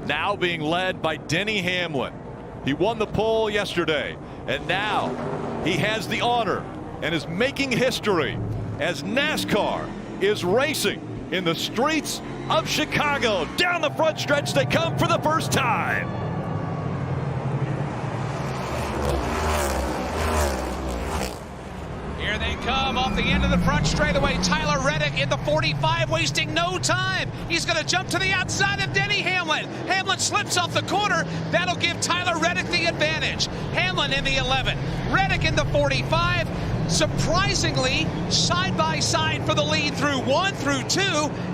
now being led by Denny Hamlin. He won the pole yesterday, and now he has the honor and is making history as NASCAR is racing in the streets of Chicago. Down the front stretch they come for the first time. Here they come off the end of the front straightaway. Tyler Reddick in the 45, wasting no time. He's going to jump to the outside of Denny Hamlin. Hamlin slips off the corner. That'll give Tyler Reddick the advantage. Hamlin in the 11, Reddick in the 45. Surprisingly, side by side for the lead through 1, through 2,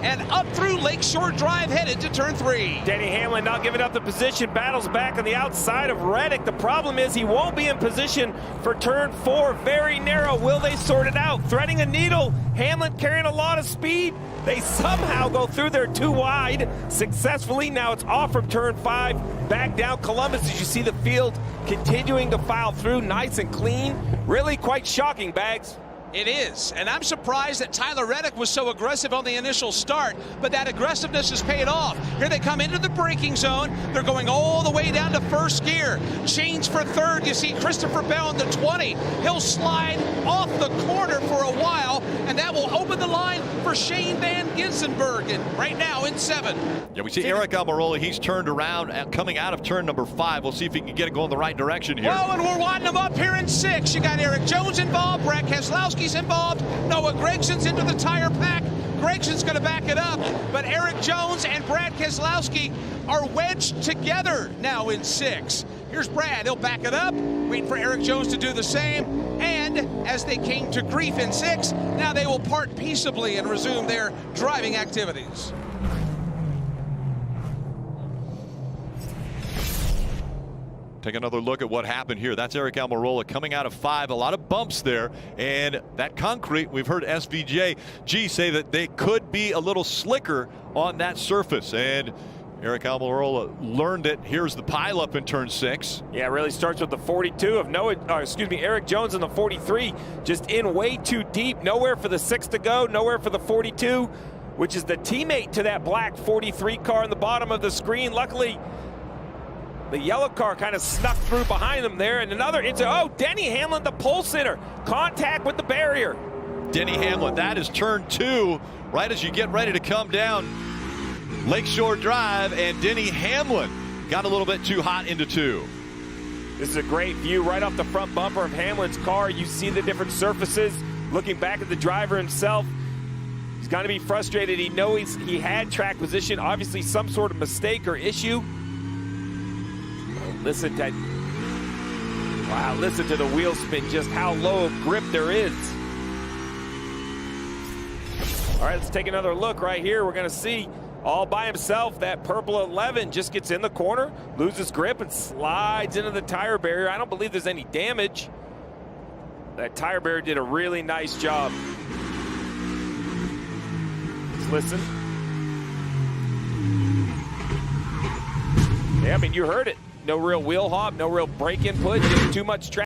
and up through Lakeshore Drive headed to turn 3. Denny Hamlin not giving up the position, battles back on the outside of Reddick. The problem is he won't be in position for turn 4. Very narrow. Will they sort it out? Threading a needle. Hamlin carrying a lot of speed. They somehow go through there too wide successfully. Now it's off from turn 5. Back down Columbus as you see the field continuing to file through nice and clean. Really quite shocking, Bags. It is, and I'm surprised that Tyler Reddick was so aggressive on the initial start, but that aggressiveness has paid off. Here they come into the braking zone. They're going all the way down to first gear. Change for third. You see Christopher Bell in the 20. He'll slide off the corner for a while, and that will open the line for Shane Van Gissenberg, and right now in 7. Yeah, we see Eric Almirola. He's turned around coming out of turn number 5. We'll see if he can get it going the right direction here. Oh, and we're winding them up here in 6. You got Eric Jones involved, Brad Keselowski's involved, Noah Gregson's into the tire pack. Gregson's going to back it up, but Eric Jones and Brad Keselowski are wedged together now in 6. Here's Brad, he'll back it up, waiting for Eric Jones to do the same, and as they came to grief in 6, now they will part peaceably and resume their driving activities. Take another look at what happened here. That's Eric Almirola coming out of 5. A lot of bumps there. And that concrete, we've heard SVJ say that they could be a little slicker on that surface. And Eric Almirola learned it. Here's the pileup in turn 6. Yeah, it really starts with the 42 of Eric Jones in the 43. Just in way too deep. Nowhere for the 6 to go. Nowhere for the 42, which is the teammate to that black 43 car in the bottom of the screen. Luckily, the yellow car kind of snuck through behind them there, and Denny Hamlin, the pole sitter, contact with the barrier. Denny Hamlin, that is turn 2, right as you get ready to come down Lakeshore Drive, and Denny Hamlin got a little bit too hot into 2. This is a great view right off the front bumper of Hamlin's car. You see the different surfaces. Looking back at the driver himself, he's going to be frustrated. He knows he had track position, obviously some sort of mistake or issue. Listen to the wheel spin, just how low of grip there is. All right, let's take another look right here. We're going to see all by himself that purple 11 just gets in the corner, loses grip, and slides into the tire barrier. I don't believe there's any damage. That tire barrier did a really nice job. Let's listen. Yeah, I mean, you heard it. No real wheel hop, no real brake input, just too much track.